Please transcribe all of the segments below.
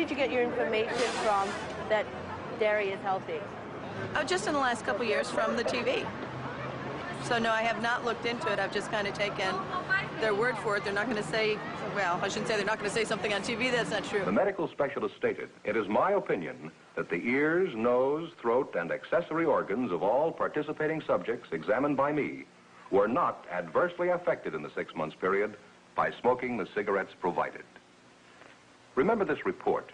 Did you get your information from that dairy is healthy? Oh, just in the last couple years from the TV. So no, I have not looked into it. I've just kind of taken their word for it. They're not going to say, well, I shouldn't say they're not going to say something on TV that's not true. The medical specialist stated, "It is my opinion that the ears, nose, throat, and accessory organs of all participating subjects examined by me were not adversely affected in the 6 months period by smoking the cigarettes provided." Remember this report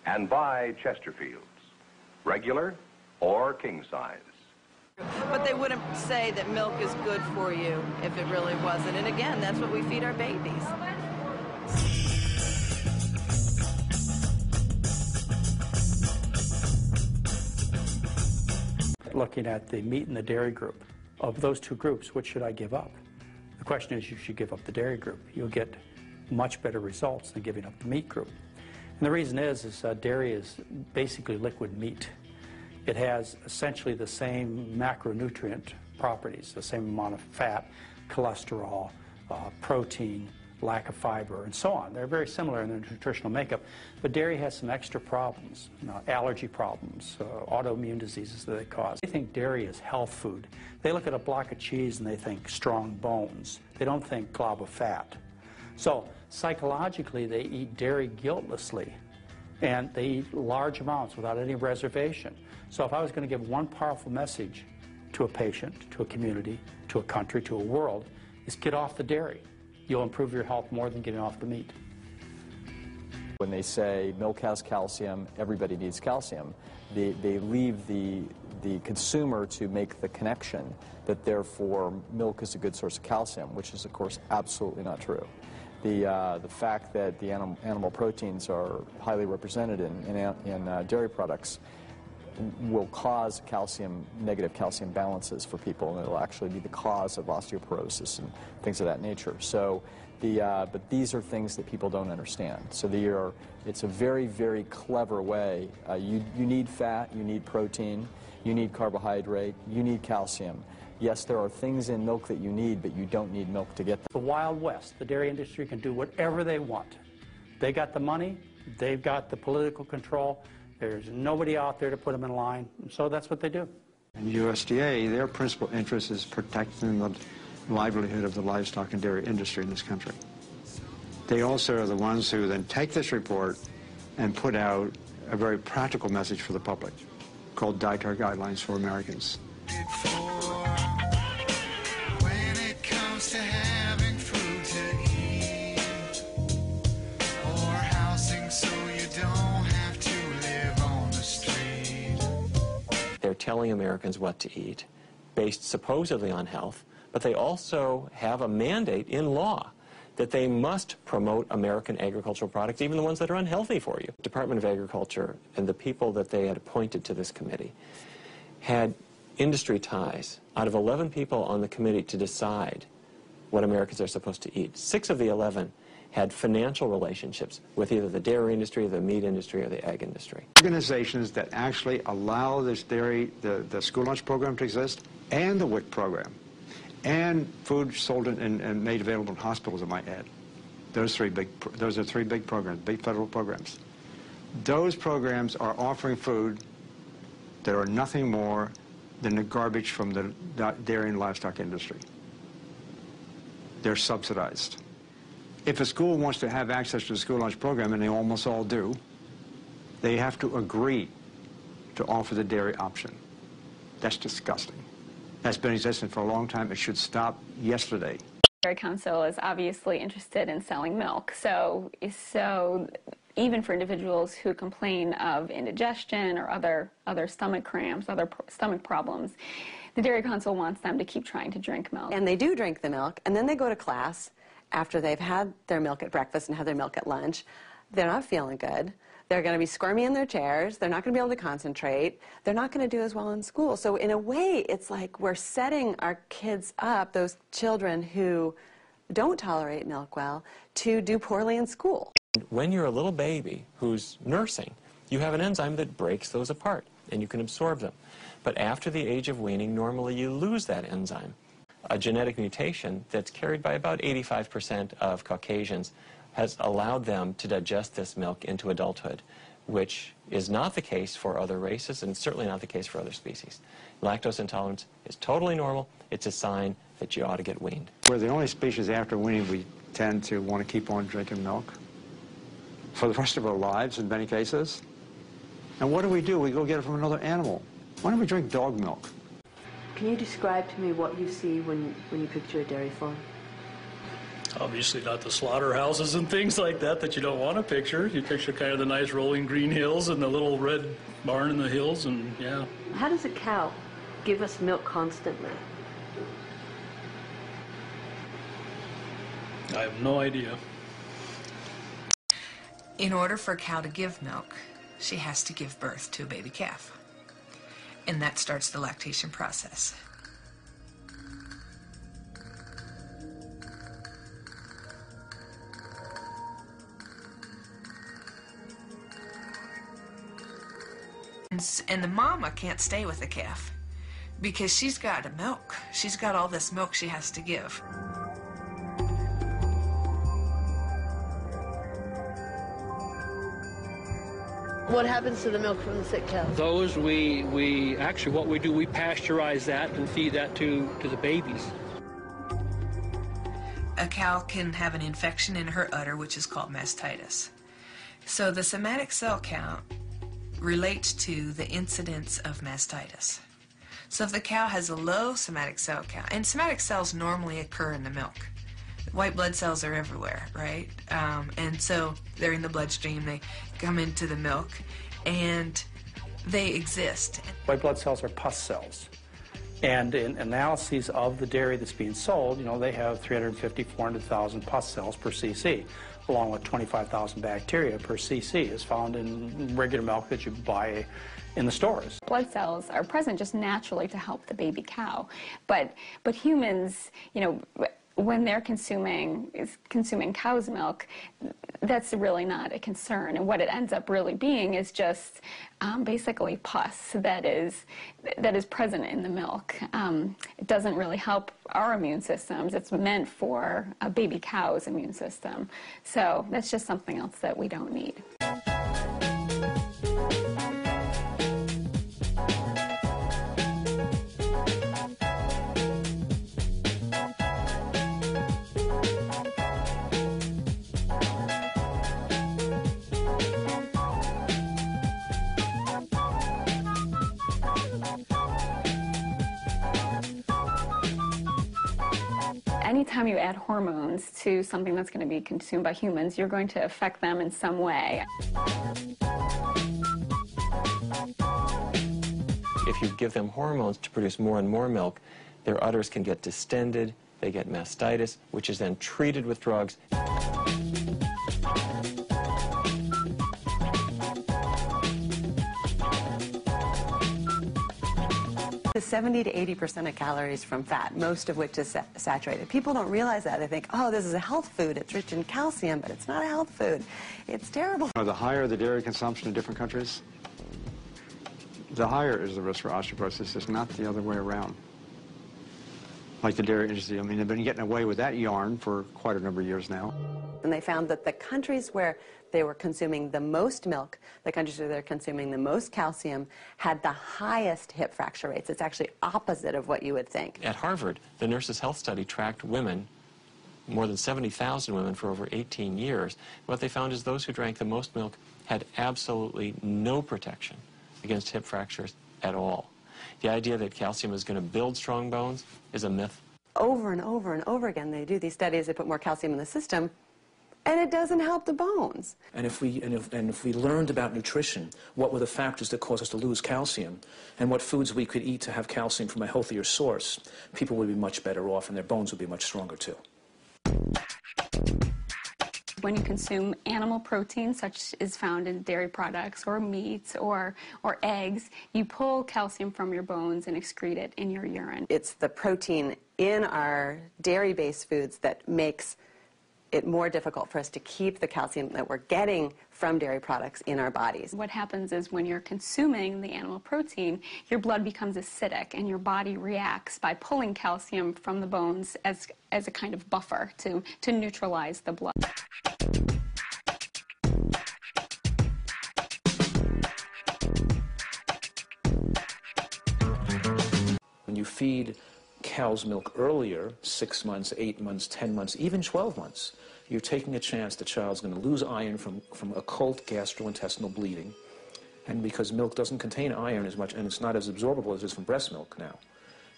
and buy Chesterfields, regular or king size. But they wouldn't say that milk is good for you if it really wasn't. And again, that's what we feed our babies. Looking at the meat and the dairy group, of those two groups, which should I give up? The question is, you should give up the dairy group. You'll get much better results than giving up the meat group. And the reason is dairy is basically liquid meat. It has essentially the same macronutrient properties, the same amount of fat, cholesterol, protein, lack of fiber, and so on. They're very similar in their nutritional makeup, but dairy has some extra problems, allergy problems, autoimmune diseases that they cause. They think dairy is health food. They look at a block of cheese and they think strong bones. They don't think glob of fat. So psychologically, they eat dairy guiltlessly, and they eat large amounts without any reservation. So if I was going to give one powerful message to a patient, to a community, to a country, to a world, is get off the dairy. You'll improve your health more than getting off the meat. When they say milk has calcium, everybody needs calcium, they leave the consumer to make the connection that therefore milk is a good source of calcium, which is of course absolutely not true. The fact that the animal proteins are highly represented in dairy products will cause negative calcium balances for people, and it'll actually be the cause of osteoporosis and things of that nature. So, but these are things that people don't understand. So it's a very, very clever way. You need fat, you need protein, you need carbohydrate, you need calcium. Yes, there are things in milk that you need, but you don't need milk to get them. The Wild West, the dairy industry can do whatever they want. They got the money, they've got the political control. There's nobody out there to put them in line, and so that's what they do. And USDA, their principal interest is protecting the livelihood of the livestock and dairy industry in this country. They also are the ones who then take this report and put out a very practical message for the public called Dietary Guidelines for Americans. They're telling Americans what to eat, based supposedly on health, but they also have a mandate in law that they must promote American agricultural products, even the ones that are unhealthy for you. Department of Agriculture and the people that they had appointed to this committee had industry ties. Out of 11 people on the committee to decide what Americans are supposed to eat, 6 of the 11 had financial relationships with either the dairy industry, the meat industry, or the egg industry. Organizations that actually allow this dairy, the school lunch program to exist, and the WIC program, and food sold and made available in hospitals, I might add. Those are three big programs, big federal programs. Those programs are offering food that are nothing more than the garbage from the dairy and livestock industry. They're subsidized. If a school wants to have access to the school lunch program, and they almost all do, they have to agree to offer the dairy option. That's disgusting. That's been existing for a long time. It should stop yesterday. The Dairy Council is obviously interested in selling milk. So even for individuals who complain of indigestion or other stomach cramps, other stomach problems, the Dairy Council wants them to keep trying to drink milk. And they do drink the milk, and then they go to class after they've had their milk at breakfast and had their milk at lunch. They're not feeling good. They're going to be squirmy in their chairs. They're not going to be able to concentrate. They're not going to do as well in school. So in a way, it's like we're setting our kids up, those children who don't tolerate milk well, to do poorly in school. When you're a little baby who's nursing, you have an enzyme that breaks those apart, and you can absorb them. But after the age of weaning, normally you lose that enzyme. A genetic mutation that's carried by about 85% of Caucasians has allowed them to digest this milk into adulthood, which is not the case for other races and certainly not the case for other species. Lactose intolerance is totally normal. It's a sign that you ought to get weaned. We're the only species after weaning we tend to want to keep on drinking milk for the rest of our lives in many cases. And what do? We go get it from another animal. Why don't we drink dog milk? Can you describe to me what you see when you picture a dairy farm? Obviously not the slaughterhouses and things like that you don't want to picture. You picture kind of the nice rolling green hills and the little red barn in the hills, and yeah. How does a cow give us milk constantly? I have no idea. In order for a cow to give milk, she has to give birth to a baby calf. And that starts the lactation process. And the mama can't stay with the calf because she's got to milk. She's got all this milk she has to give. What happens to the milk from the sick cows? Those we actually, what we do, we pasteurize that and feed that to the babies. A cow can have an infection in her udder, which is called mastitis. So the somatic cell count relates to the incidence of mastitis. So if the cow has a low somatic cell count, and somatic cells normally occur in the milk. White blood cells are everywhere, right? And so they're in the bloodstream, they come into the milk, and they exist. White blood cells are pus cells. And in analyses of the dairy that's being sold, they have 350, 400,000 pus cells per cc, along with 25,000 bacteria per cc is found in regular milk that you buy in the stores. Blood cells are present just naturally to help the baby cow, but humans, when they're consuming cow's milk, that's really not a concern. And what it ends up really being is just basically pus that is present in the milk. It doesn't really help our immune systems. It's meant for a baby cow's immune system. So that's just something else that we don't need. Anytime you add hormones to something that's going to be consumed by humans, you're going to affect them in some way. If you give them hormones to produce more and more milk, their udders can get distended, they get mastitis, which is then treated with drugs. The 70 to 80% of calories from fat, most of which is saturated. People don't realize that. They think, oh, this is a health food. It's rich in calcium, but it's not a health food. It's terrible. The higher the dairy consumption in different countries, the higher is the risk for osteoporosis. It's not the other way around. Like the dairy industry, they've been getting away with that yarn for quite a number of years now. And they found that the countries where they were consuming the most milk, the countries where they're consuming the most calcium, had the highest hip fracture rates. It's actually opposite of what you would think. At Harvard, the Nurses' Health Study tracked women, more than 70,000 women for over 18 years. What they found is those who drank the most milk had absolutely no protection against hip fractures at all. The idea that calcium is going to build strong bones is a myth. Over and over and over again, they do these studies, they put more calcium in the system, and it doesn't help the bones. And if we learned about nutrition, what were the factors that cause us to lose calcium, and what foods we could eat to have calcium from a healthier source, people would be much better off, and their bones would be much stronger too. When you consume animal protein, such as found in dairy products or meats or eggs, you pull calcium from your bones and excrete it in your urine. It's the protein in our dairy-based foods that makes it more difficult for us to keep the calcium that we're getting from dairy products in our bodies. What happens is when you're consuming the animal protein, your blood becomes acidic and your body reacts by pulling calcium from the bones as a kind of buffer to neutralize the blood. feed cow's milk earlier, 6 months, 8 months, 10 months, even 12 months, you're taking a chance the child's going to lose iron from occult gastrointestinal bleeding. And because milk doesn't contain iron as much, and it's not as absorbable as it is from breast milk now,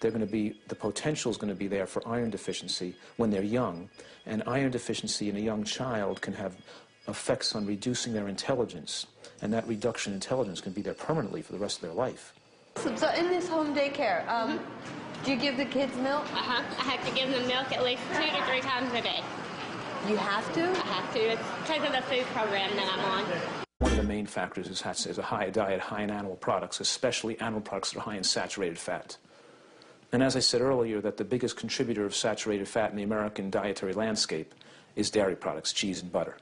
the potential is going to be there for iron deficiency when they're young. And iron deficiency in a young child can have effects on reducing their intelligence. And that reduction in intelligence can be there permanently for the rest of their life. So in this home daycare, do you give the kids milk? I have to give them milk at least 2 to 3 times a day. You have to? I have to. It's because of the food program that I'm on. One of the main factors is a high diet high in animal products, especially animal products that are high in saturated fat. And as I said earlier, that the biggest contributor of saturated fat in the American dietary landscape is dairy products, cheese and butter.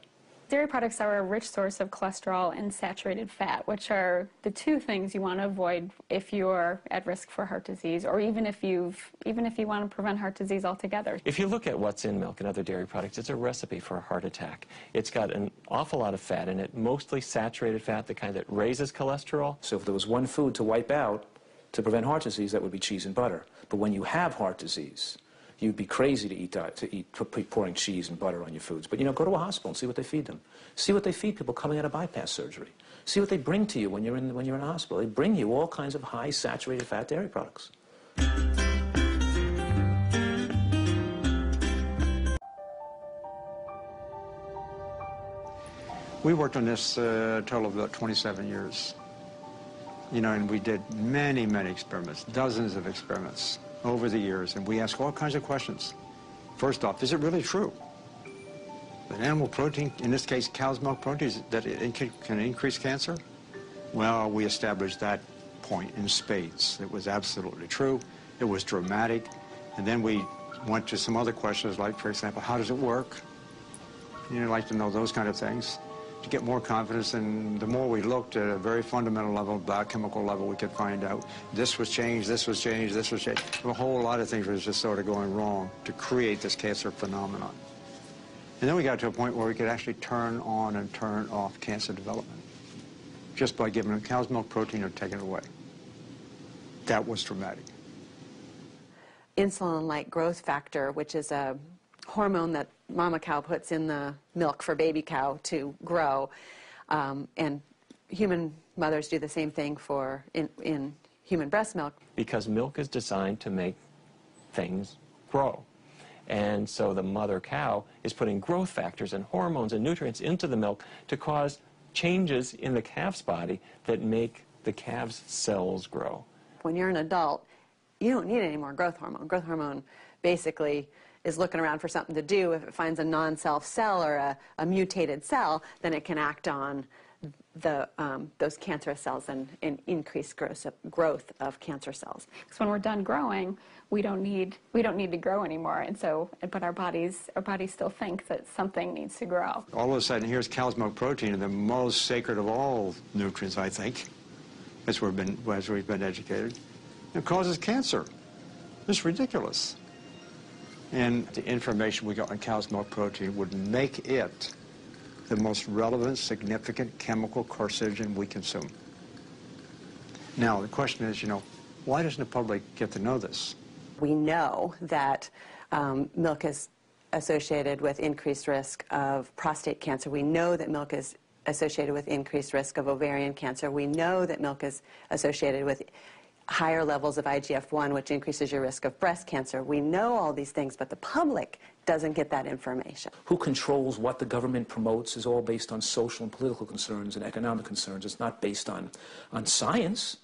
Dairy products are a rich source of cholesterol and saturated fat, which are the two things you want to avoid if you're at risk for heart disease, or even if you want to prevent heart disease altogether. If you look at what's in milk and other dairy products, it's a recipe for a heart attack. It's got an awful lot of fat in it, mostly saturated fat, the kind that raises cholesterol. So if there was one food to wipe out to prevent heart disease, that would be cheese and butter. But when you have heart disease, you'd be crazy to eat pouring cheese and butter on your foods. But, go to a hospital and see what they feed them. See what they feed people coming out of bypass surgery. See what they bring to you when you're in a hospital. They bring you all kinds of high saturated fat dairy products. We worked on this a total of about 27 years. And we did many, many experiments, dozens of experiments over the years, and we ask all kinds of questions. First off, is it really true that animal protein, in this case cow's milk protein, that it can increase cancer? Well, we established that point in spades. It was absolutely true. It was dramatic. And then we went to some other questions, like, for example, how does it work? You'd like to know those kind of things to get more confidence, and the more we looked at a very fundamental level, biochemical level, we could find out this was changed, this was changed, this was changed. A whole lot of things was just sort of going wrong to create this cancer phenomenon. And then we got to a point where we could actually turn on and turn off cancer development just by giving them cow's milk protein or taking it away. That was dramatic. Insulin-like growth factor, which is a hormone that mama cow puts in the milk for baby cow to grow, and human mothers do the same thing in human breast milk. Because milk is designed to make things grow. And so the mother cow is putting growth factors and hormones and nutrients into the milk to cause changes in the calf's body that make the calf's cells grow. When you're an adult, you don't need any more growth hormone. Growth hormone basically is looking around for something to do. If it finds a non-self cell or a mutated cell, then it can act on those cancerous cells and increase growth of cancer cells. Because when we're done growing, we don't need to grow anymore, and so but our bodies still think that something needs to grow. All of a sudden, here's cow's milk protein, the most sacred of all nutrients, I think, as we've been educated. It causes cancer. It's ridiculous. And the information we got on cow's milk protein would make it the most relevant, significant chemical carcinogen we consume. Now, the question is, why doesn't the public get to know this? We know that milk is associated with increased risk of prostate cancer. We know that milk is associated with increased risk of ovarian cancer. We know that milk is associated with higher levels of IGF-1, which increases your risk of breast cancer. We know all these things, but the public doesn't get that information. Who controls what the government promotes is all based on social and political concerns and economic concerns. It's not based on science.